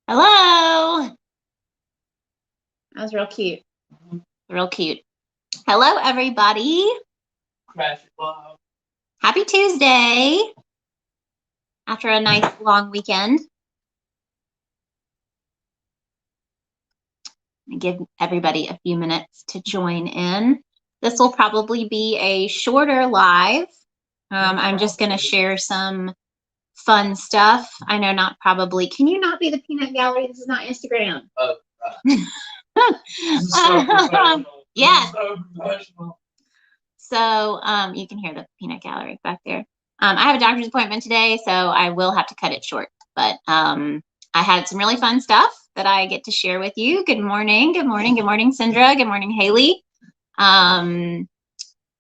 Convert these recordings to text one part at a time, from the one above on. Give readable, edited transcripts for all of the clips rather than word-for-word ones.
Hello. That was real cute. Real cute. Hello, everybody. Happy Tuesday. After a nice long weekend. I give everybody a few minutes to join in. This will probably be a shorter live. I'm just going to share some fun stuff. I know not probably. Can you not be the peanut gallery? This is not Instagram. Oh, yes. So you can hear the peanut gallery back there. I have a doctor's appointment today, so I will have to cut it short. But I had some really fun stuff that I get to share with you. Good morning. Good morning. Good morning, Sindra. Good morning, Haley.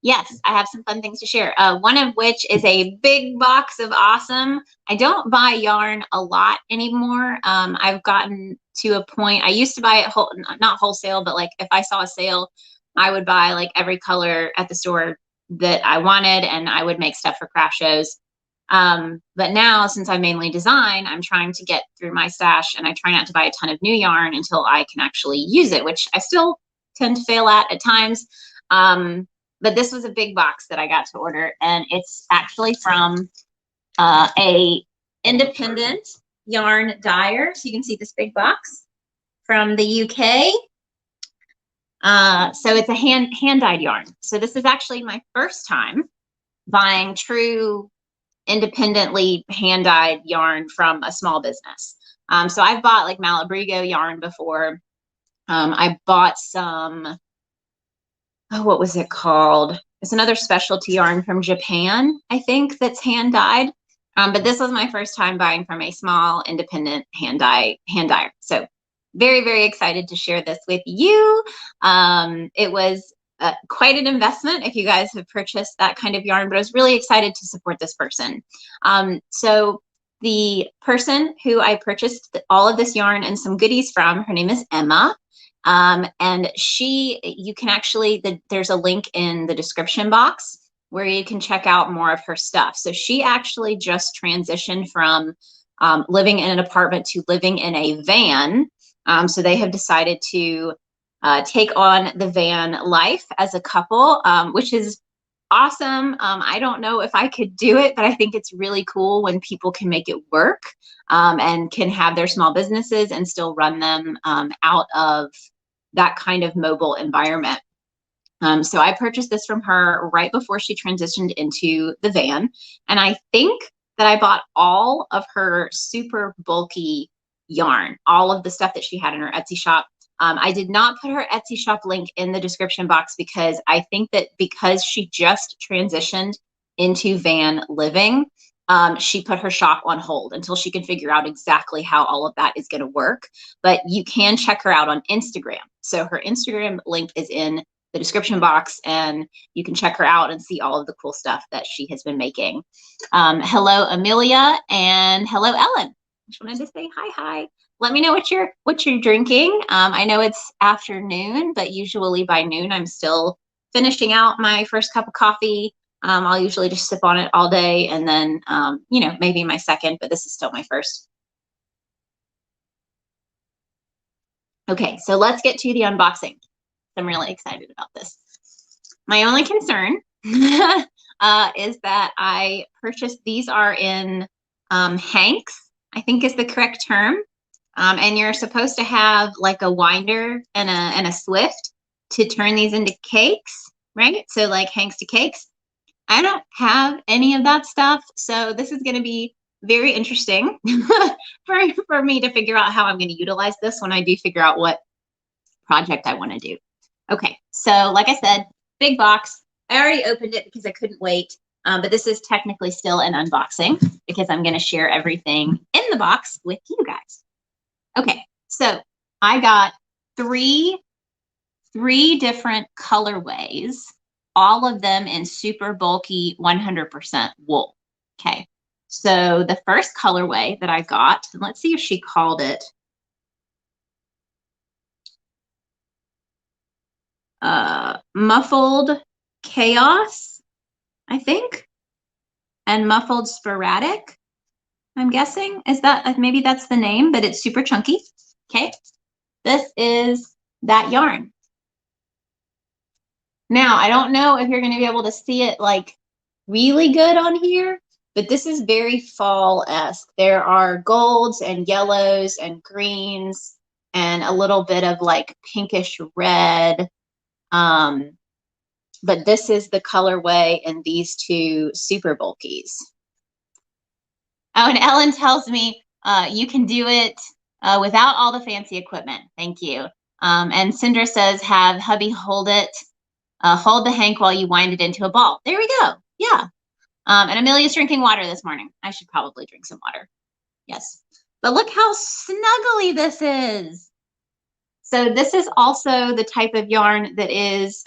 Yes, I have some fun things to share. One of which is a big box of awesome. I don't buy yarn a lot anymore. I've gotten to a point, I used to buy it not wholesale, but like if I saw a sale, I would buy like every color at the store that I wanted, and I would make stuff for craft shows. But now, since I mainly design, I'm trying to get through my stash, and I try not to buy a ton of new yarn until I can actually use it, which I still tend to fail at times. But this was a big box that I got to order, and it's actually from a independent yarn dyer. So you can see this big box from the UK. So it's a hand-dyed yarn. So this is actually my first time buying true independently hand-dyed yarn from a small business. So I've bought like Malabrigo yarn before. I bought some, oh, what was it called? It's another specialty yarn from Japan, I think, that's hand-dyed. But this was my first time buying from a small independent hand dyer. So very, very excited to share this with you. It was quite an investment if you guys have purchased that kind of yarn, but I was really excited to support this person. So the person who I purchased all of this yarn and some goodies from, her name is Emma. And you can actually, there's a link in the description box where you can check out more of her stuff. So she actually just transitioned from living in an apartment to living in a van. So they have decided to take on the van life as a couple, which is awesome. I don't know if I could do it, but I think it's really cool when people can make it work and can have their small businesses and still run them out of that kind of mobile environment. So I purchased this from her right before she transitioned into the van. And I think that I bought all of her super bulky yarn, all of the stuff that she had in her Etsy shop. I did not put her Etsy shop link in the description box because I think that because she just transitioned into van living, she put her shop on hold until she can figure out exactly how all of that is going to work. But you can check her out on Instagram. So her Instagram link is in the description box, and you can check her out and see all of the cool stuff that she has been making. Hello, Amelia, and hello, Ellen. Just wanted to say hi. Let me know what you're drinking. I know it's afternoon, but usually by noon I'm still finishing out my first cup of coffee. I'll usually just sip on it all day, and then you know, maybe my second, but this is still my first. Okay, so let's get to the unboxing. I'm really excited about this. My only concern is that I purchased, these are in hanks, I think is the correct term. And you're supposed to have like a winder and a swift to turn these into cakes, right? So like hanks to cakes. I don't have any of that stuff. So this is going to be very interesting for me to figure out how I'm going to utilize this when I do figure out what project I want to do. Okay, so like I said, big box. I already opened it because I couldn't wait, but this is technically still an unboxing because I'm going to share everything in the box with you guys. Okay, so I got three different colorways, all of them in super bulky 100% wool. Okay, so the first colorway that I got, and let's see if she called it Muffled Chaos, I think, and Muffled Sporadic. I'm guessing. Is that, maybe that's the name, but it's super chunky. Okay. This is that yarn. Now, I don't know if you're going to be able to see it like really good on here, but this is very fall-esque. There are golds and yellows and greens and a little bit of like pinkish red. But this is the colorway in these two super bulkies. Oh, and Ellen tells me you can do it without all the fancy equipment. Thank you. And Cinder says, have hubby hold it. Hold the hank while you wind it into a ball. There we go. Yeah. And Amelia's drinking water this morning. I should probably drink some water. Yes. But look how snuggly this is. So this is also the type of yarn that is,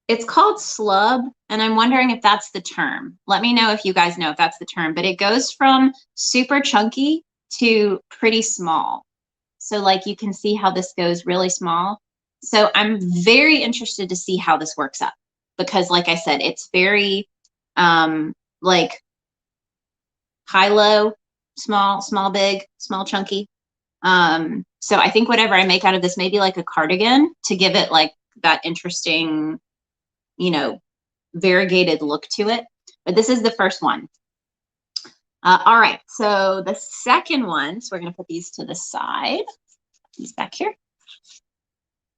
it's called slub, and I'm wondering if that's the term. Let me know if you guys know if that's the term, but it goes from super chunky to pretty small. So like you can see how this goes really small. So I'm very interested to see how this works up, because like I said, it's very like high, low, small, big, small, chunky. So I think whatever I make out of this, maybe like a cardigan to give it like that interesting, you know, variegated look to it. But this is the first one. All right, so the second one, so we're going to put these to the side. These back here.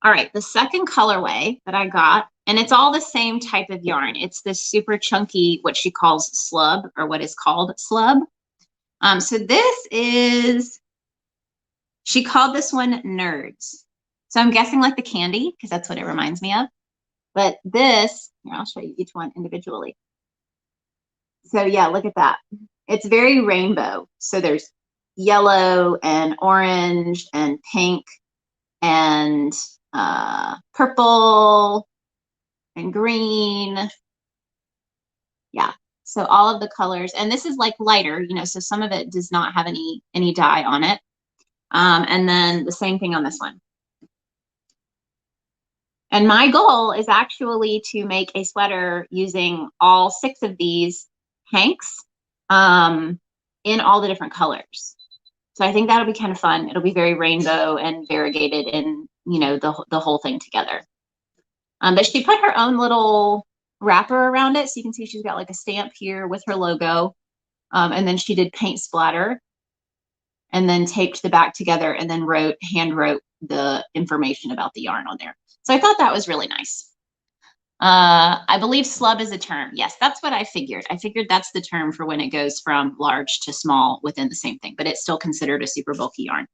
All right, the second colorway that I got, and it's all the same type of yarn. It's this super chunky, what she calls slub, or what is called slub. So this is, she called this one Nerds. So I'm guessing like the candy, because that's what it reminds me of. But this, here, I'll show you each one individually. So yeah, look at that. It's very rainbow. So there's yellow and orange and pink and purple and green. Yeah, so all of the colors. And this is like lighter, you know, so some of it does not have any dye on it. And then the same thing on this one. And my goal is actually to make a sweater using all 6 of these hanks in all the different colors. So I think that'll be kind of fun. It'll be very rainbow and variegated and, you know, the whole thing together. But she put her own little wrapper around it. So you can see she's got like a stamp here with her logo. And then she did paint splatter and then taped the back together and then hand wrote the information about the yarn on there. So I thought that was really nice. I believe slub is a term. Yes, that's what I figured. I figured that's the term for when it goes from large to small within the same thing, but it's still considered a super bulky yarn.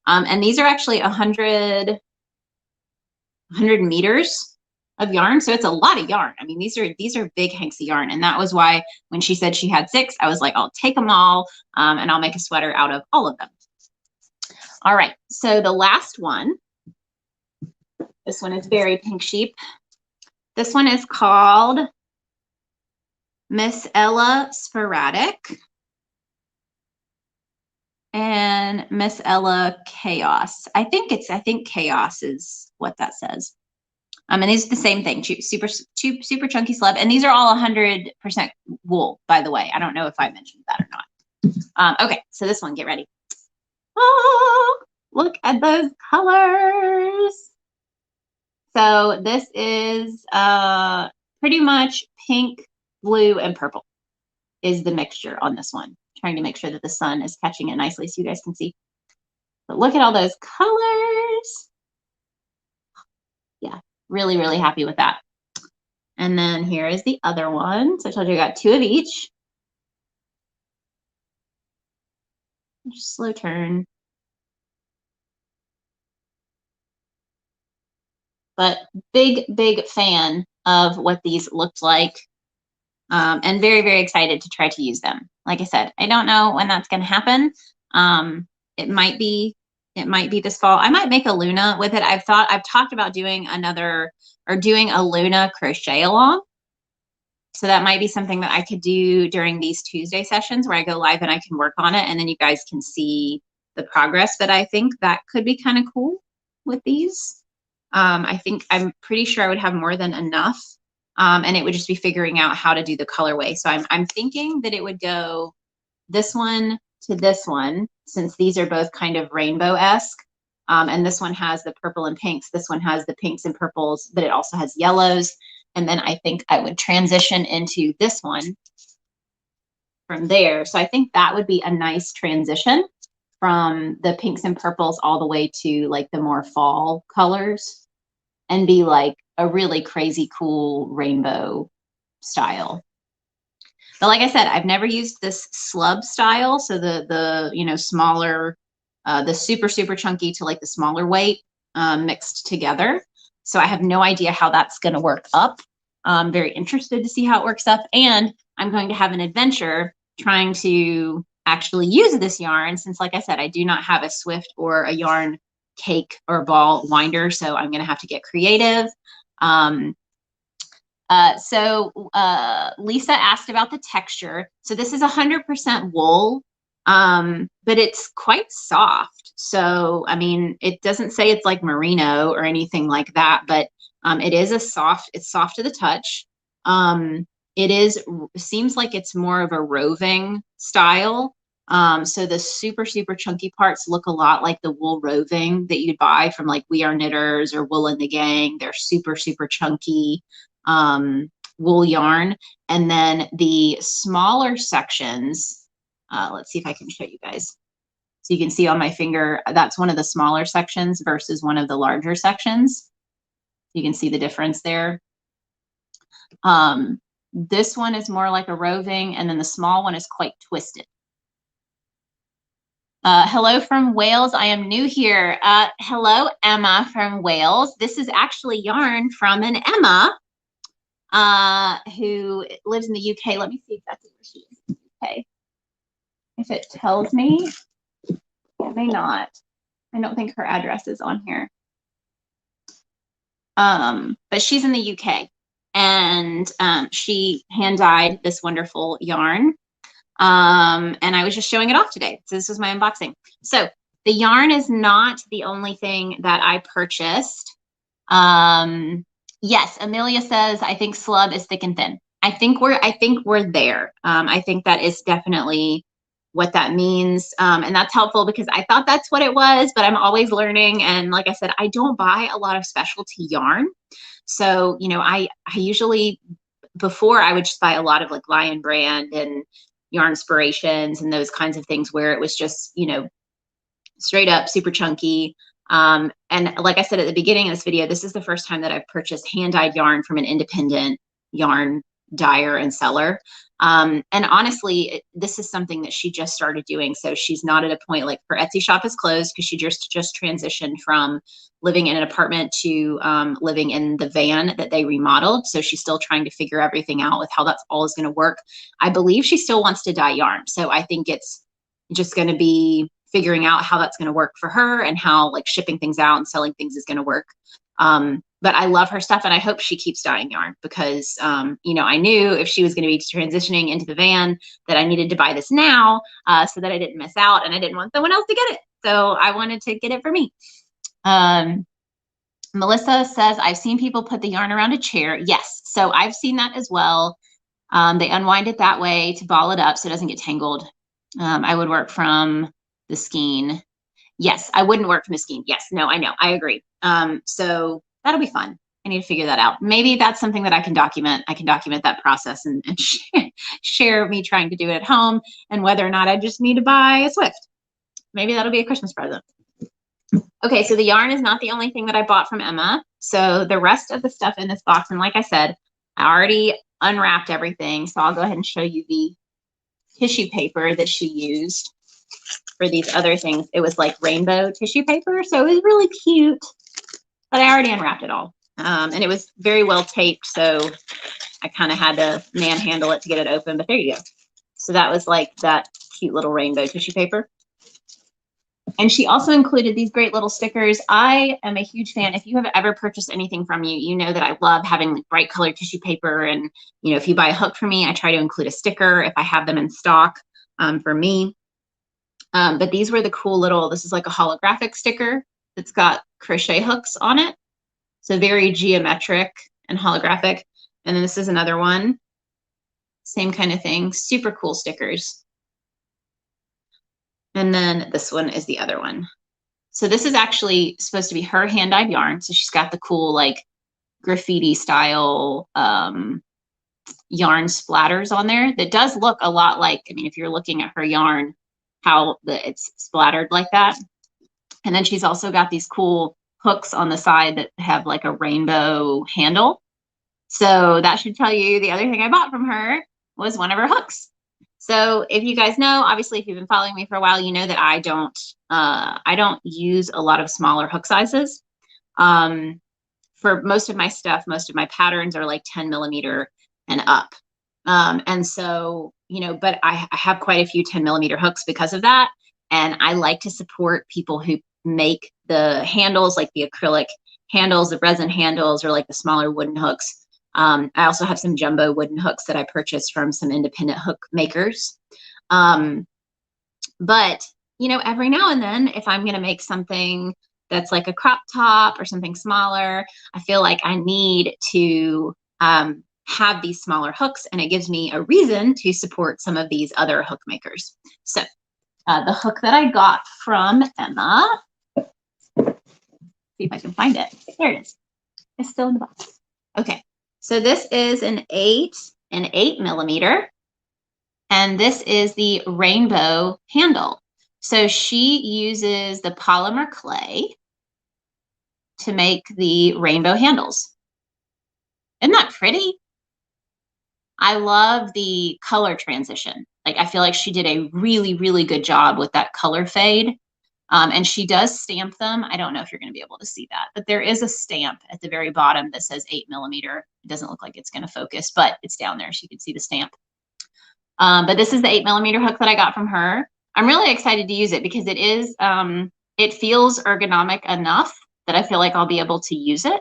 And these are actually 100 meters of yarn. So it's a lot of yarn. I mean, these are big hanks of yarn. And that was why when she said she had 6, I was like, I'll take them all and I'll make a sweater out of all of them. All right, so the last one, this one is very pink sheep. This one is called Miss Ella Sporadic and Miss Ella Chaos. I think Chaos is what that says. And it's the same thing, super chunky slub. And these are all 100% wool, by the way. I don't know if I mentioned that or not. Okay, so this one, get ready. Oh, look at those colors. So this is pretty much pink, blue, and purple is the mixture on this one. Trying to make sure that the sun is catching it nicely so you guys can see. But look at all those colors. Yeah, really, really happy with that. And then here is the other one. So I told you I got 2 of each. Just slow turn. But big fan of what these looked like. And very, very excited to try to use them. Like I said, I don't know when that's going to happen. It might be this fall. I might make a Luna with it. I've talked about doing a Luna crochet along. So that might be something that I could do during these Tuesday sessions where I go live and I can work on it, and then you guys can see the progress. But I think that could be kind of cool with these. I'm pretty sure I would have more than enough And it would just be figuring out how to do the colorway. So I'm thinking that it would go this one to this one, since these are both kind of rainbow-esque. And this one has the purple and pinks. This one has the pinks and purples, but it also has yellows. And then I think I would transition into this one from there. So I think that would be a nice transition from the pinks and purples all the way to like the more fall colors, and be like a really crazy cool rainbow style. But like I said, I've never used this slub style. So the you know, smaller, the super chunky to like the smaller weight mixed together. So I have no idea how that's going to work up. I'm very interested to see how it works up. And I'm going to have an adventure trying to actually use this yarn, since like I said, I do not have a Swift or a yarn cake or ball winder. So I'm going to have to get creative. Lisa asked about the texture. So this is 100% wool, but it's quite soft. So, I mean, it doesn't say it's like merino or anything like that, but it is it's soft to the touch. It seems like it's more of a roving style. So the super chunky parts look a lot like the wool roving that you'd buy from like We Are Knitters or Wool and the Gang. They're super chunky wool yarn. And then the smaller sections, let's see if I can show you guys. So you can see on my finger, that's one of the smaller sections versus one of the larger sections. You can see the difference there. This one is more like a roving, and then the small one is quite twisted. Hello from Wales. I am new here. Hello, Emma from Wales. This is actually yarn from an Emma who lives in the UK. Let me see exactly where she is in the UK. If it tells me, it may not. I don't think her address is on here. But she's in the UK, and she hand dyed this wonderful yarn. And I was just showing it off today. So this was my unboxing. So the yarn is not the only thing that I purchased. Yes, Amelia says, I think slub is thick and thin. I think we're there. I think that is definitely what that means. And that's helpful because I thought that's what it was, but I'm always learning. And like I said, I don't buy a lot of specialty yarn. So, you know, I usually, before I would just buy a lot of like Lion Brand and Yarn Inspirations and those kinds of things where it was just, you know, straight up super chunky. And like I said at the beginning of this video, this is the first time that I've purchased hand-dyed yarn from an independent yarn dyer and seller. And honestly, this is something that she just started doing. So she's not at a point, like her Etsy shop is closed because she just transitioned from living in an apartment to living in the van that they remodeled. So she's still trying to figure everything out with how that's all is going to work. I believe she still wants to dye yarn. So I think it's just going to be figuring out how that's going to work for her and how like shipping things out and selling things is going to work. But I love her stuff, and I hope she keeps dyeing yarn because, you know, I knew if she was going to be transitioning into the van that I needed to buy this now so that I didn't miss out, and I didn't want someone else to get it. So I wanted to get it for me. Melissa says, I've seen people put the yarn around a chair. Yes, so I've seen that as well. They unwind it that way to ball it up so it doesn't get tangled. I would work from the skein. Yes, I wouldn't work from the skein. Yes, no, I know, I agree. So that'll be fun. I need to figure that out. Maybe that's something that I can document. I can document that process and share me trying to do it at home and whether or not I just need to buy a Swift. Maybe that'll be a Christmas present. Okay, so the yarn is not the only thing that I bought from Emma. So the rest of the stuff in this box, and like I said, I already unwrapped everything. So I'll go ahead and show you the tissue paper that she used for these other things. It was like rainbow tissue paper. So it was really cute. But I already unwrapped it all. And it was very well taped, so I kind of had to manhandle it to get it open, but there you go. So that was like that cute little rainbow tissue paper. And she also included these great little stickers. I am a huge fan. If you have ever purchased anything from you, you know that I love having like bright colored tissue paper. And, you know, if you buy a hook for me, I try to include a sticker if I have them in stock for me. But these were the cool little, this is like a holographic sticker that's got crochet hooks on it. So very geometric and holographic. And then this is another one. Same kind of thing. Super cool stickers. And then this one is the other one. So this is actually supposed to be her hand-dyed yarn. So she's got the cool like graffiti style yarn splatters on there. That does look a lot like, I mean, if you're looking at her yarn, how it's splattered like that. And then she's also got these cool hooks on the side that have like a rainbow handle. So that should tell you the other thing I bought from her was one of her hooks. So if you guys know, obviously, if you've been following me for a while, you know that I don't use a lot of smaller hook sizes. For most of my stuff, most of my patterns are like 10 millimeter and up. And so, you know, but I have quite a few 10 millimeter hooks because of that. And I like to support people who make the handles, like the acrylic handles, the resin handles, or like the smaller wooden hooks. I also have some jumbo wooden hooks that I purchased from some independent hook makers. But, you know, every now and then, if I'm going to make something that's like a crop top or something smaller, I feel like I need to have these smaller hooks, and it gives me a reason to support some of these other hook makers. So the hook that I got from Emma, see if I can find it. There it is. It's still in the box. Okay. So this is an 8 millimeter, and this is the rainbow handle. So she uses the polymer clay to make the rainbow handles. Isn't that pretty? I love the color transition. Like, I feel like she did a really, really good job with that color fade. And she does stamp them. I don't know if you're going to be able to see that, but there is a stamp at the very bottom that says 8 millimeter. It doesn't look like it's going to focus, but it's down there, so you can see the stamp. But this is the 8 millimeter hook that I got from her. I'm really excited to use it because it is, it feels ergonomic enough that I feel like I'll be able to use it.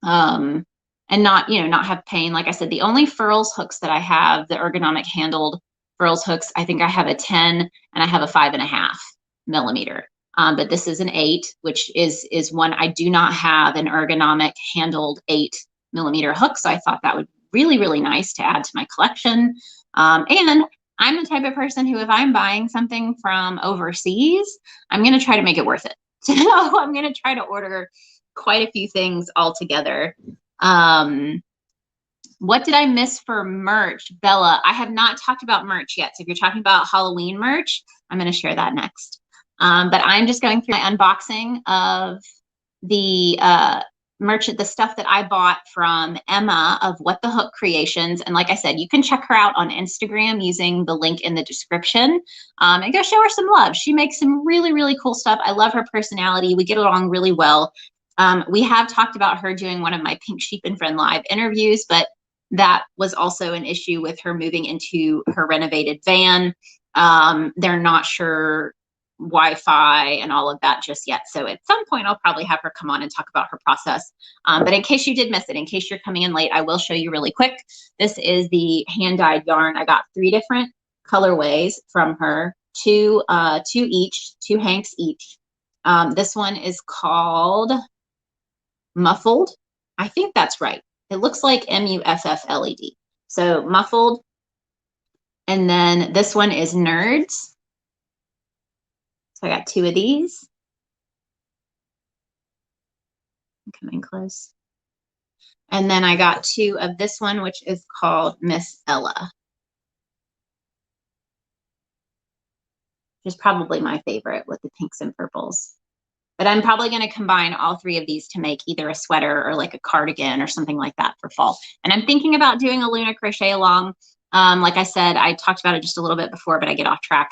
And not, you know, not have pain. Like I said, the only furls hooks that I have, the ergonomic handled furls hooks, I think I have a 10 and I have a 5.5 millimeter. But this is an 8, which is one. I do not have an ergonomic handled 8 millimeter hook. So I thought that would really, really nice to add to my collection. And I'm the type of person who, if I'm buying something from overseas, I'm going to try to make it worth it. So I'm going to try to order quite a few things all together. What did I miss for merch? Bella, I have not talked about merch yet. So if you're talking about Halloween merch, I'm going to share that next. But I'm just going through my unboxing of the merch, the stuff that I bought from Emma of What the Hook Creations. And like I said, you can check her out on Instagram using the link in the description, and go show her some love. She makes some really, really cool stuff. I love her personality. We get along really well. We have talked about her doing one of my Pink Sheep and Friend Live interviews, but that was also an issue with her moving into her renovated van. They're not sure Wi-Fi and all of that just yet. So at some point, I'll probably have her come on and talk about her process. But in case you did miss it, in case you're coming in late, I will show you really quick. This is the hand-dyed yarn. I got 3 different colorways from her, two hanks each. This one is called Muffled. I think that's right. It looks like M-U-F-F-L-E-D. So Muffled. And then this one is Nerds. So I got 2 of these. I'm coming close. And then I got 2 of this one, which is called Miss Ella, which is probably my favorite with the pinks and purples. But I'm probably going to combine all 3 of these to make either a sweater or like a cardigan or something like that for fall. And I'm thinking about doing a Luna crochet along. Like I said, I talked about it just a little bit before, but I get off track.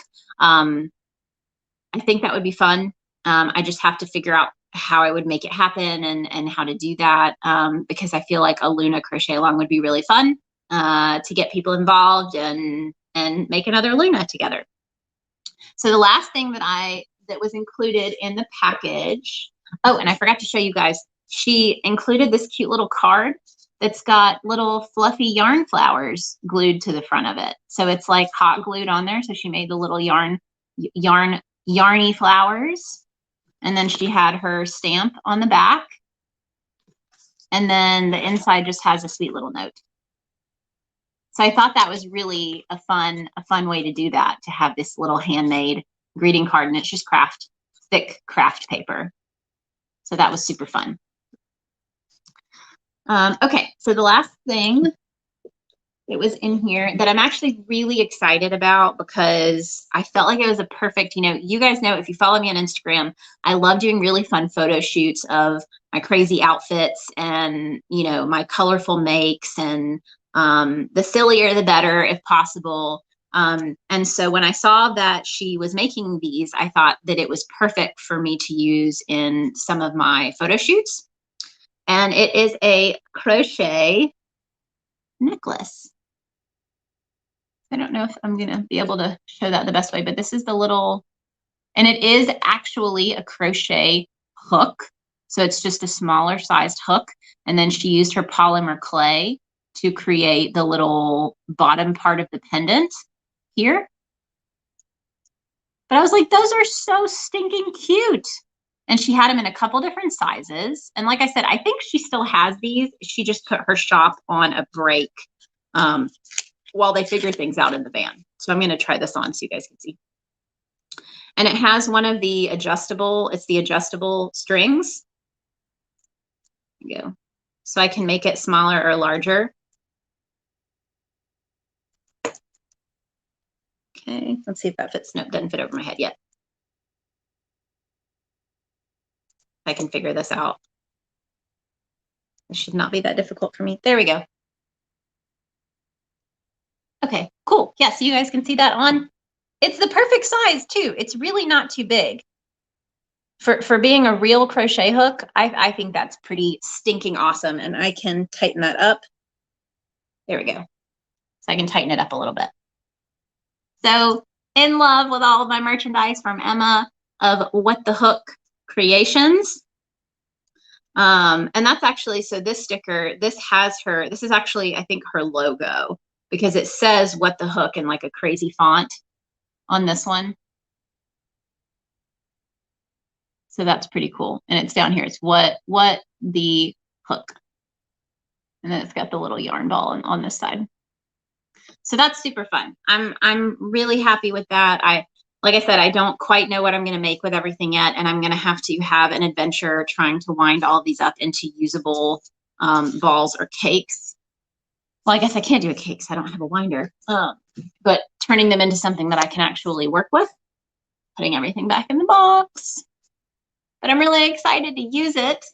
I think that would be fun. I just have to figure out how I would make it happen and how to do that, because I feel like a Luna crochet along would be really fun to get people involved and make another Luna together. So the last thing that was included in the package. Oh, and I forgot to show you guys. She included this cute little card that's got little fluffy yarn flowers glued to the front of it. So it's like hot glued on there. So she made the little yarny flowers. And then she had her stamp on the back. And then the inside just has a sweet little note. So I thought that was really a fun way to do that, to have this little handmade greeting card, and it's just thick craft paper. So that was super fun. Okay, so the last thing that was in here that I'm actually really excited about, because I felt like it was a perfect, you guys know, if you follow me on Instagram, I love doing really fun photo shoots of my crazy outfits and, my colorful makes, and the sillier the better if possible. And so when I saw that she was making these, I thought that it was perfect for me to use in some of my photo shoots. And it is a crochet necklace. I don't know if I'm going to be able to show that the best way, but this is the little, and it is actually a crochet hook. So it's just a smaller sized hook. And then she used her polymer clay to create the little bottom part of the pendant here. But I was like, those are so stinking cute. And she had them in a couple different sizes. And like I said, I think she still has these. She just put her shop on a break while they figure things out in the van. So I'm going to try this on so you guys can see. And it has one of the adjustable, it's the adjustable strings. There you go. So I can make it smaller or larger. Okay, let's see if that fits. No, it doesn't fit over my head yet. I can figure this out. It should not be that difficult for me. There we go. Okay, cool. Yeah, so you guys can see that on. It's the perfect size too. It's really not too big. For being a real crochet hook, I think that's pretty stinking awesome. And I can tighten that up. There we go. So I can tighten it up a little bit. So in love with all of my merchandise from Emma of What the Hook Creations. And that's actually, so this sticker, this is actually, I think, her logo, because it says What the Hook in like a crazy font on this one. So that's pretty cool. And it's down here. It's what the hook. And then it's got the little yarn ball on this side. So that's super fun. I'm really happy with that. Like I said, I don't quite know what I'm going to make with everything yet, and I'm going to have to have an adventure trying to wind all of these up into usable balls or cakes. Well, I guess I can't do a cake because I don't have a winder, but turning them into something that I can actually work with, putting everything back in the box. But I'm really excited to use it.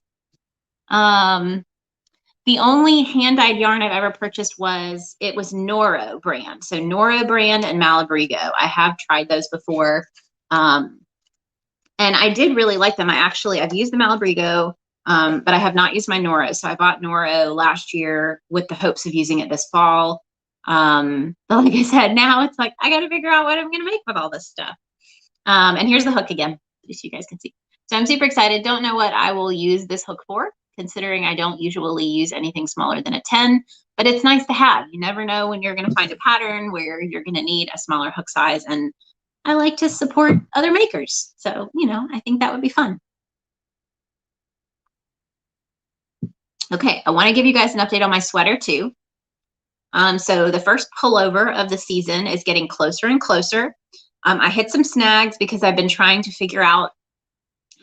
The only hand-dyed yarn I've ever purchased was Noro brand. So Noro brand and Malabrigo. I have tried those before. And I did really like them. I've used the Malabrigo, but I have not used my Noro. So I bought Noro last year with the hopes of using it this fall. But like I said, now it's like, I got to figure out what I'm going to make with all this stuff. And here's the hook again, just so you guys can see. So I'm super excited. Don't know what I will use this hook for, considering I don't usually use anything smaller than a 10, but it's nice to have. You never know when you're going to find a pattern where you're going to need a smaller hook size, and I like to support other makers. So, I think that would be fun. Okay, I want to give you guys an update on my sweater too. So the first pullover of the season is getting closer and closer. I hit some snags because I've been trying to figure out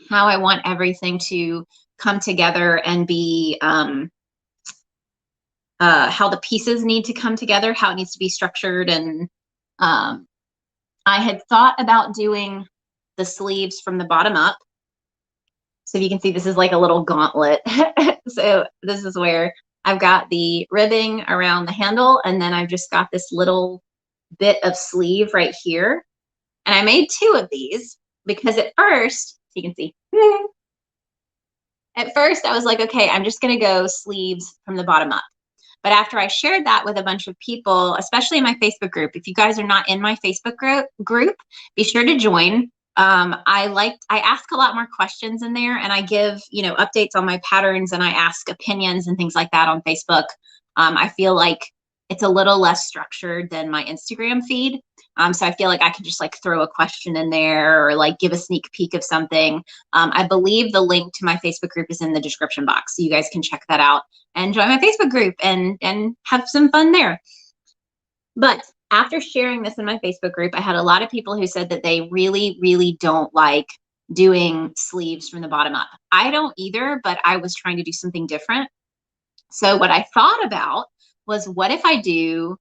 how I want everything to come together and be, how the pieces need to come together, how it needs to be structured. And I had thought about doing the sleeves from the bottom up. So if you can see, this is like a little gauntlet. So this is where I've got the ribbing around the handle, and then I've just got this little bit of sleeve right here. And I made 2 of these because at first, you can see, at first I was like, okay, I'm just going to go sleeves from the bottom up. But after I shared that with a bunch of people, especially in my Facebook group, if you guys are not in my Facebook group, be sure to join. I ask a lot more questions in there, and I give, updates on my patterns, and I ask opinions and things like that on Facebook. I feel like it's a little less structured than my Instagram feed. So I feel like I can just like throw a question in there or like give a sneak peek of something. I believe the link to my Facebook group is in the description box. So you guys can check that out and join my Facebook group and have some fun there. But after sharing this in my Facebook group, I had a lot of people who said that they really, really don't like doing sleeves from the bottom up. I don't either, but I was trying to do something different. So what I thought about was, what if I do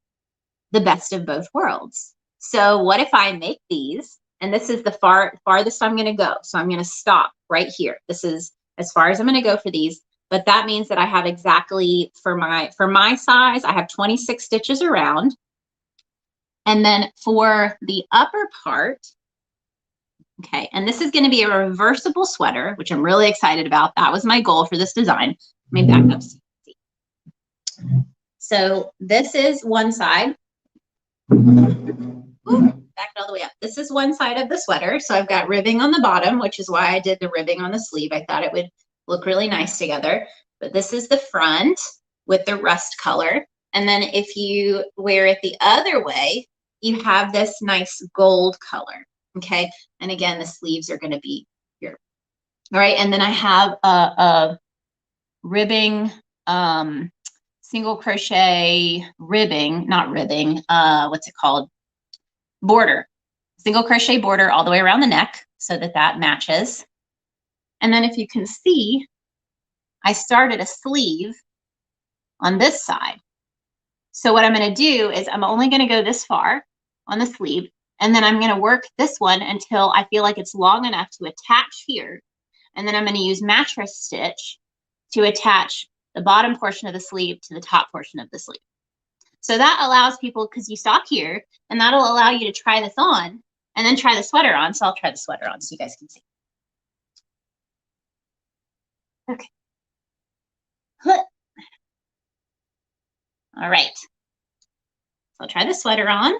the best of both worlds? So what if I make these, and this is the farthest I'm going to go. So I'm going to stop right here. This is as far as I'm going to go for these. But that means that I have exactly, for my size, I have 26 stitches around. And then for the upper part, okay, and this is going to be a reversible sweater, which I'm really excited about. That was my goal for this design. Let me back up so you can see. So this is one side. Ooh, back it all the way up. This is one side of the sweater. So I've got ribbing on the bottom, which is why I did the ribbing on the sleeve. I thought it would look really nice together. But this is the front with the rust color. And then if you wear it the other way, you have this nice gold color. Okay. And again, the sleeves are going to be here. All right. And then I have a ribbing, single crochet ribbing, not ribbing, what's it called? Border. Single crochet border all the way around the neck so that that matches. And then if you can see, I started a sleeve on this side. So what I'm going to do is I'm only going to go this far on the sleeve, and then I'm going to work this one until I feel like it's long enough to attach here. And then I'm going to use mattress stitch to attach the bottom portion of the sleeve to the top portion of the sleeve. So that allows people, because you stop here, and that'll allow you to try this on and then try the sweater on. So I'll try the sweater on so you guys can see. Okay. All right. So I'll try the sweater on.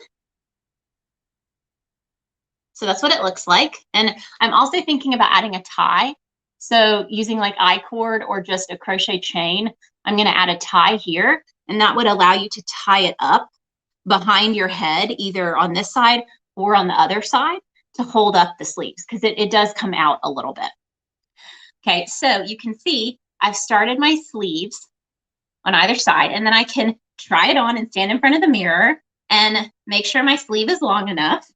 So that's what it looks like. And I'm also thinking about adding a tie. So using like I-cord or just a crochet chain, I'm going to add a tie here, and that would allow you to tie it up behind your head, either on this side or on the other side, to hold up the sleeves, because it does come out a little bit. Okay, so you can see I've started my sleeves on either side, and then I can try it on and stand in front of the mirror and make sure my sleeve is long enough,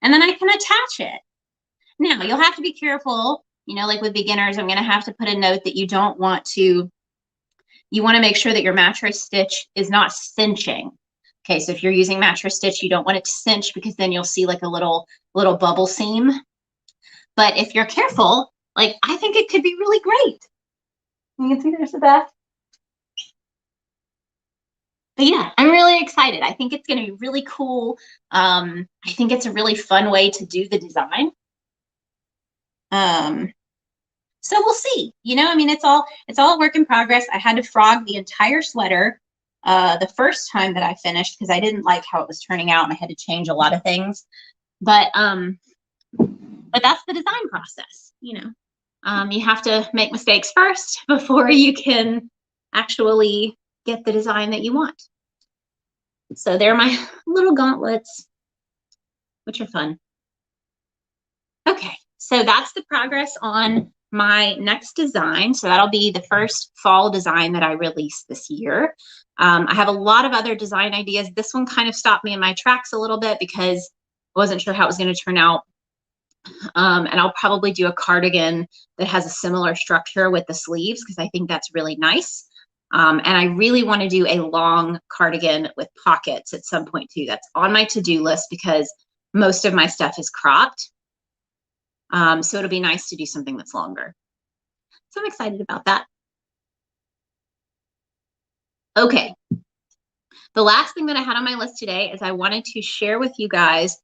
and then I can attach it. Now, you'll have to be careful, you know, like with beginners, I'm going to have to put a note that you want to make sure that your mattress stitch is not cinching. Okay, so if you're using mattress stitch, you don't want it to cinch, because then you'll see like a little bubble seam. But if you're careful, like, I think it could be really great. You can see there's the back. But yeah, I'm really excited. I think it's going to be really cool. I think it's a really fun way to do the design. So we'll see. You know, I mean, it's all a work in progress. I had to frog the entire sweater the first time that I finished, because I didn't like how it was turning out and I had to change a lot of things. But that's the design process, you know. You have to make mistakes first before you can actually get the design that you want. So they're my little gauntlets, which are fun. Okay, so that's the progress on my next design. So that'll be the first fall design that I release this year. I have a lot of other design ideas. This one kind of stopped me in my tracks a little bit because I wasn't sure how it was going to turn out. And I'll probably do a cardigan that has a similar structure with the sleeves, because I think that's really nice. And I really want to do a long cardigan with pockets at some point too. That's on my to-do list because most of my stuff is cropped. So it'll be nice to do something that's longer. So I'm excited about that. Okay. The last thing that I had on my list today is I wanted to share with you guys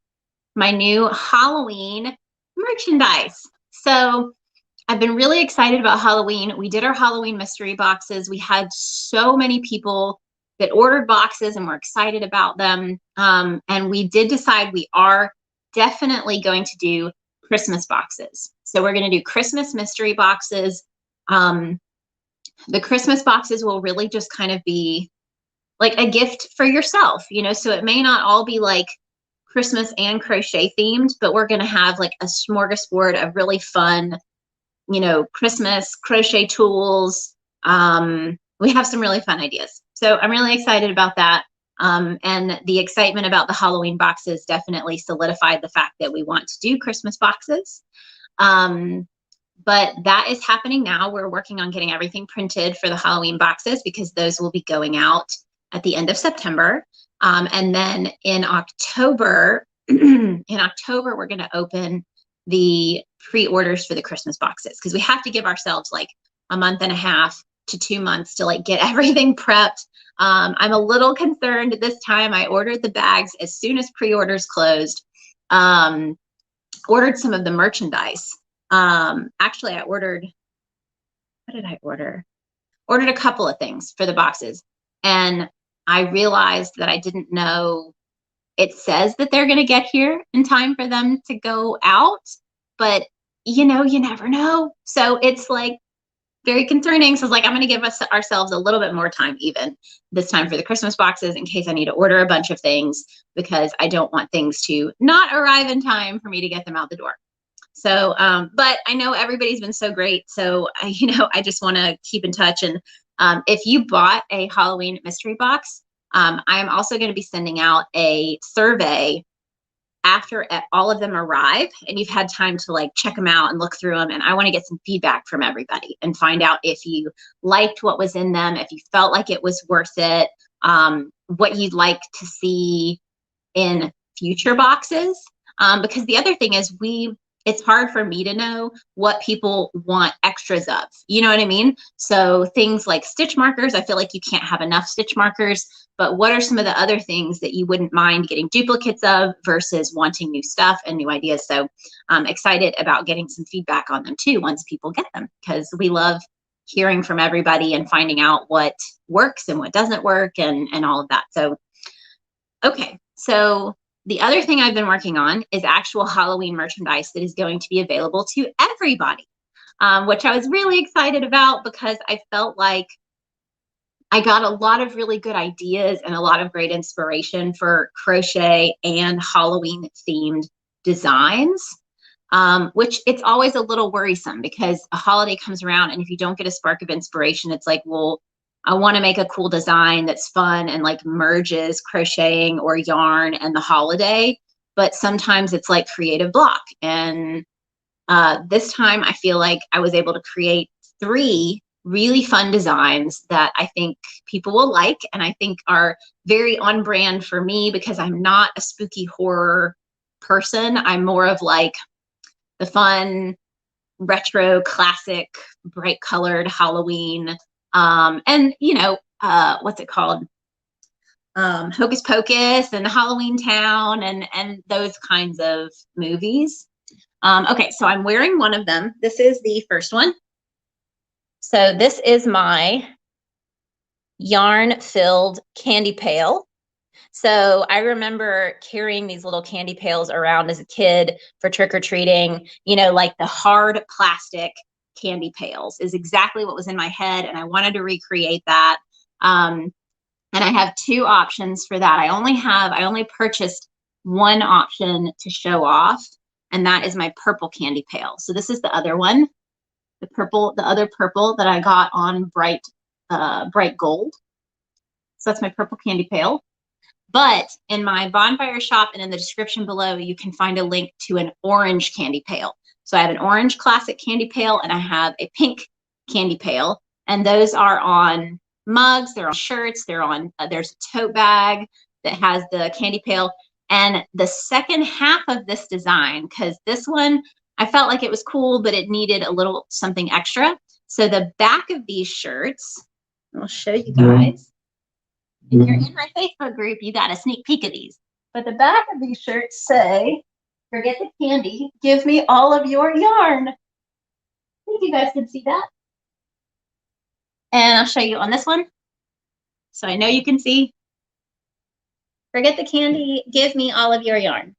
my new Halloween merchandise. So I've been really excited about Halloween. We did our Halloween mystery boxes. We had so many people that ordered boxes and were excited about them. And we did decide we are definitely going to do Christmas boxes. So we're going to do Christmas mystery boxes. The Christmas boxes will really just kind of be like a gift for yourself, you know, so it may not all be like Christmas and crochet themed, but we're going to have like a smorgasbord of really fun, you know, Christmas crochet tools. We have some really fun ideas. So I'm really excited about that. And the excitement about the Halloween boxes definitely solidified the fact that we want to do Christmas boxes. But that is happening now. We're working on getting everything printed for the Halloween boxes because those will be going out at the end of September. And then in October, we're going to open the pre-orders for the Christmas boxes because we have to give ourselves like a month and a half to 2 months to like get everything prepped. I'm a little concerned this time. I ordered the bags as soon as pre-orders closed. Ordered some of the merchandise. Actually, I ordered, what did I order? Ordered a couple of things for the boxes. And I realized that I didn't know, it says that they're going to get here in time for them to go out, but you know, you never know. So it's like very concerning. So it's like, I'm going to give ourselves a little bit more time even this time for the Christmas boxes in case I need to order a bunch of things because I don't want things to not arrive in time for me to get them out the door. So, but I know everybody's been so great. So, I just want to keep in touch. And if you bought a Halloween mystery box, I am also going to be sending out a survey after all of them arrive and you've had time to like check them out and look through them. And I want to get some feedback from everybody and find out if you liked what was in them, if you felt like it was worth it, what you'd like to see in future boxes. Because the other thing is it's hard for me to know what people want extras of, you know what I mean? So things like stitch markers, I feel like you can't have enough stitch markers, but what are some of the other things that you wouldn't mind getting duplicates of versus wanting new stuff and new ideas? So I'm excited about getting some feedback on them too, once people get them, because we love hearing from everybody and finding out what works and what doesn't work and all of that. So, okay. So the other thing I've been working on is actual Halloween merchandise that is going to be available to everybody, which I was really excited about because I felt like I got a lot of really good ideas and a lot of great inspiration for crochet and Halloween themed designs, which it's always a little worrisome because a holiday comes around and if you don't get a spark of inspiration, it's like, well, I want to make a cool design that's fun and like merges crocheting or yarn and the holiday, but sometimes it's like creative block. And this time I feel like I was able to create 3 really fun designs that I think people will like and I think are very on brand for me because I'm not a spooky horror person. I'm more of like the fun, retro, classic, bright colored Halloween. And what's it called? Hocus Pocus and Halloween Town and those kinds of movies. Okay, so I'm wearing one of them. This is the first one. So this is my yarn-filled candy pail. So I remember carrying these little candy pails around as a kid for trick-or-treating, like the hard plastic candy pails is exactly what was in my head. And I wanted to recreate that. And I have 2 options for that. I only purchased one option to show off, and that is my purple candy pail. So this is the other one, the other purple that I got on bright gold. So that's my purple candy pail. But in my bonfire shop and in the description below, you can find a link to an orange candy pail. So I have an orange classic candy pail and I have a pink candy pail. And those are on mugs, they're on shirts, there's a tote bag that has the candy pail. And the second half of this design, because this one, I felt like it was cool, but it needed a little something extra. So the back of these shirts, I'll show you guys. If you're in my Facebook group, you got a sneak peek of these. But the back of these shirts say, forget the candy, give me all of your yarn. I think you guys can see that. And I'll show you on this one. So I know you can see. Forget the candy, give me all of your yarn.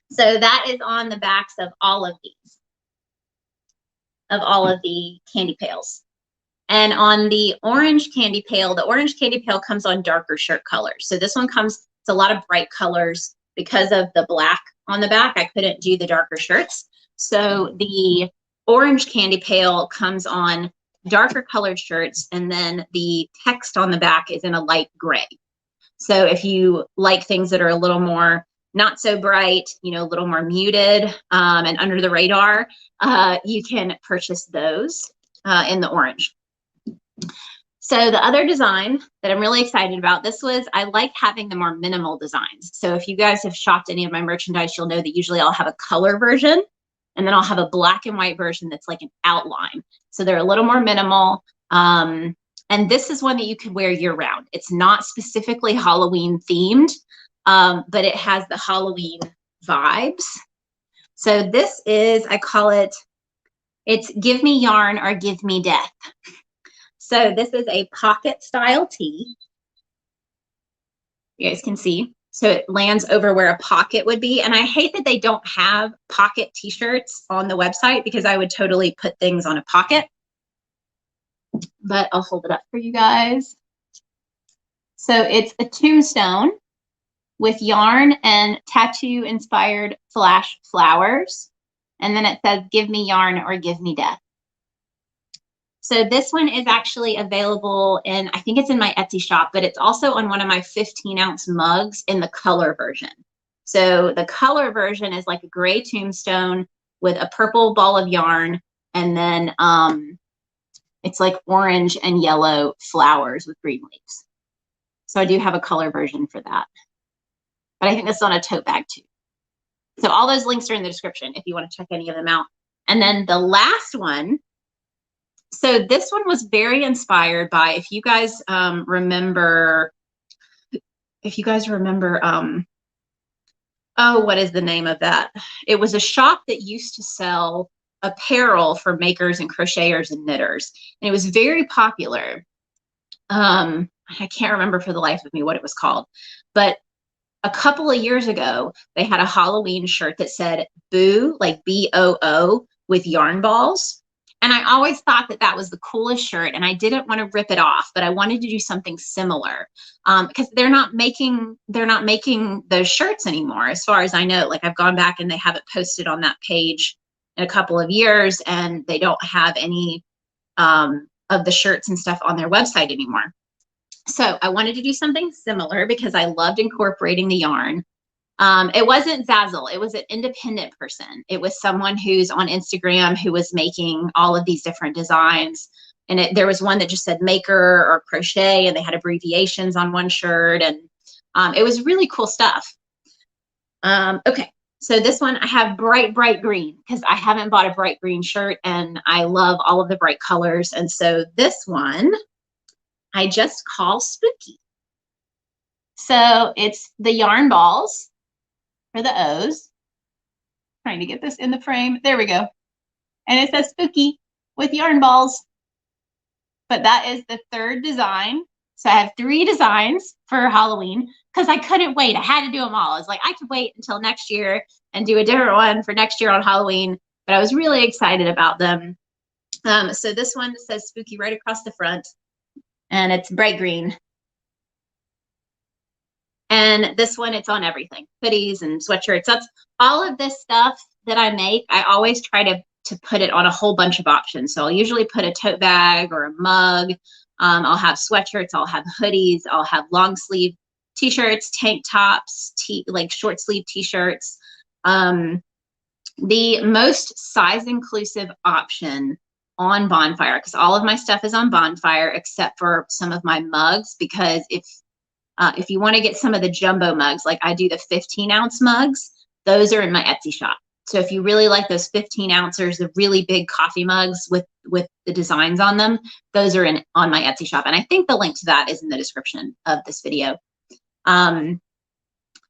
So that is on the backs of all of these, of all of the candy pails. And on the orange candy pail, the orange candy pail comes on darker shirt colors. So this one comes, it's a lot of bright colors because of the black on the back. I couldn't do the darker shirts. So the orange candy pail comes on darker colored shirts, and then the text on the back is in a light gray. So if you like things that are a little more not so bright, you know, a little more muted and under the radar, you can purchase those in the orange. So the other design that I'm really excited about, I like having the more minimal designs. So if you guys have shopped any of my merchandise, you'll know that usually I'll have a color version, and then I'll have a black and white version that's like an outline. So they're a little more minimal. And this is one that you could wear year round. It's not specifically Halloween themed, but it has the Halloween vibes. So this is, I call it, it's Give Me Yarn or Give Me Death. So this is a pocket style tee. You guys can see. So it lands over where a pocket would be. And I hate that they don't have pocket t-shirts on the website, because I would totally put things on a pocket. But I'll hold it up for you guys. So it's a tombstone with yarn and tattoo inspired flash flowers. And then it says, Give Me Yarn or Give Me Death. So this one is actually available in, I think it's in my Etsy shop, but it's also on one of my 15-ounce mugs in the color version. So the color version is like a gray tombstone with a purple ball of yarn, and then it's like orange and yellow flowers with green leaves. So I do have a color version for that. But I think that's on a tote bag too. So all those links are in the description if you want to check any of them out. And then the last one, so this one was very inspired by, if you guys remember, oh, what is the name of that? It was a shop that used to sell apparel for makers and crocheters and knitters. And it was very popular. I can't remember for the life of me what it was called, but a couple of years ago, they had a Halloween shirt that said Boo, like B-O-O, with yarn balls. And I always thought that that was the coolest shirt, and I didn't want to rip it off, but I wanted to do something similar because they're not making those shirts anymore, as far as I know. Like, I've gone back and they haven't posted on that page in a couple of years, and they don't have any of the shirts and stuff on their website anymore. So I wanted to do something similar because I loved incorporating the yarn. It wasn't Zazzle. It was an independent person. It was someone who's on Instagram who was making all of these different designs. And there was one that just said maker or crochet, and they had abbreviations on one shirt. And it was really cool stuff. Okay, so this one I have bright green because I haven't bought a bright green shirt, and I love all of the bright colors. And so this one I just call Spooky. So it's the yarn balls for the O's. Trying to get this in the frame. There we go. And it says Spooky with yarn balls. But that is the third design. So I have 3 designs for Halloween because I couldn't wait. I had to do them all. I was like, I could wait until next year and do a different one for next year on Halloween. But I was really excited about them. So this one says Spooky right across the front. And it's bright green. And this one, it's on everything, hoodies and sweatshirts. That's all of this stuff that I make. I always try to put it on a whole bunch of options. So I'll usually put a tote bag or a mug. I'll have sweatshirts. I'll have hoodies. I'll have long sleeve t-shirts, tank tops, like short sleeve t-shirts. The most size inclusive option on Bonfire, because all of my stuff is on Bonfire except for some of my mugs, because if you want to get some of the jumbo mugs, like I do the 15-ounce mugs, those are in my Etsy shop. So if you really like those 15-ouncers, the really big coffee mugs with the designs on them, those are on my Etsy shop. And I think the link to that is in the description of this video. But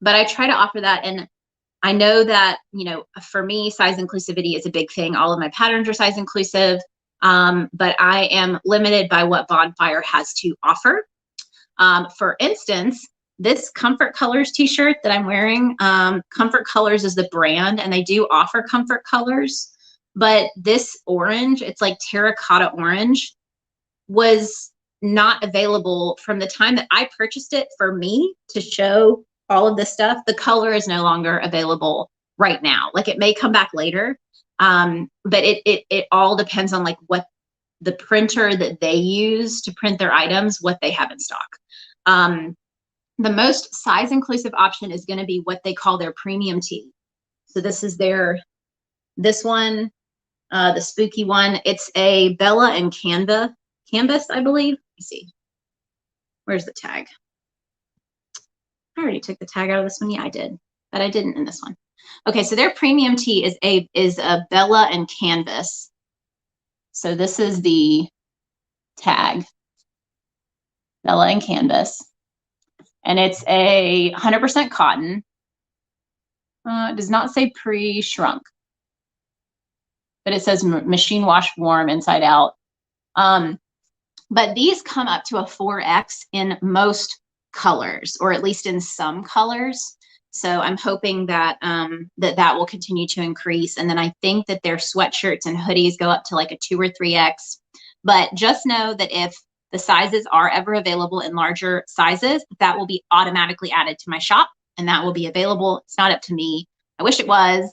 I try to offer that. And I know that, you know, for me, size inclusivity is a big thing. All of my patterns are size inclusive. But I am limited by what Bonfire has to offer. For instance, this Comfort Colors t-shirt that I'm wearing, Comfort Colors is the brand, and they do offer Comfort Colors, but this orange, it's like terracotta orange. was not available from the time that I purchased it for me to show all of this stuff. The color is no longer available right now. Like it may come back later, but it all depends on like what the printer that they use to print their items, what they have in stock. The most size inclusive option is going to be what they call their premium tee. So this is this one, the spooky one. It's a Bella and canvas, I believe. Let me see. Where's the tag? I already took the tag out of this one. Yeah, I did, but I didn't in this one. Okay, so their premium tee is a Bella and canvas. So this is the tag, Bella and canvas, and it's a 100% cotton. It does not say pre-shrunk, but it says machine wash warm inside out. But these come up to a 4X in most colors, or at least in some colors. So I'm hoping that that will continue to increase. And then I think that their sweatshirts and hoodies go up to like a 2 or 3X. But just know that if the sizes are ever available in larger sizes, that will be automatically added to my shop, and that will be available. It's not up to me. I wish it was.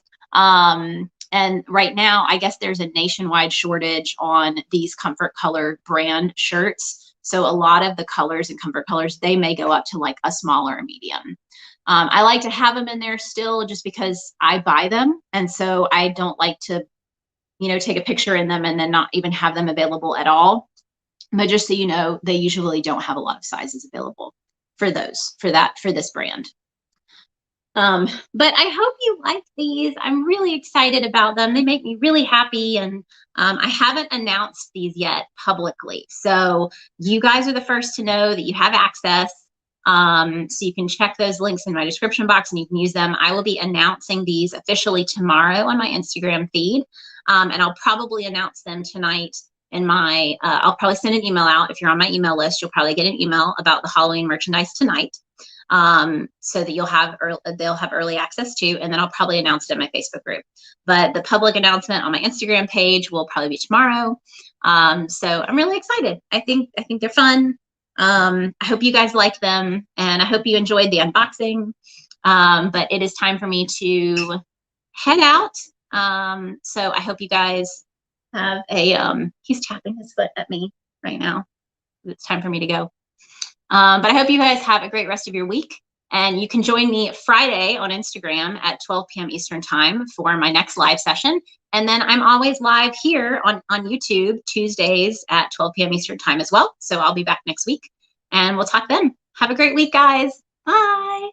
And right now, I guess there's a nationwide shortage on these Comfort Color brand shirts. So a lot of the colors and Comfort Colors, they may go up to like a small or a medium. I like to have them in there still just because I buy them. And so I don't like to, take a picture in them and then not even have them available at all. But just so you know, they usually don't have a lot of sizes available for this brand. But I hope you like these. I'm really excited about them. They make me really happy. And I haven't announced these yet publicly. So you guys are the first to know that you have access. So you can check those links in my description box and you can use them. I will be announcing these officially tomorrow on my Instagram feed. And I'll probably announce them tonight in my, I'll probably send an email out. If you're on my email list, you'll probably get an email about the Halloween merchandise tonight. So that they'll have early access to, and then I'll probably announce it in my Facebook group. But the public announcement on my Instagram page will probably be tomorrow. So I'm really excited. I think they're fun. I hope you guys like them, and I hope you enjoyed the unboxing. But it is time for me to head out. So I hope you guys have he's tapping his foot at me right now. It's time for me to go. But I hope you guys have a great rest of your week, and you can join me Friday on Instagram at 12 p.m. Eastern time for my next live session. And then I'm always live here on YouTube Tuesdays at 12 p.m. Eastern time as well. So I'll be back next week and we'll talk then. Have a great week, guys. Bye.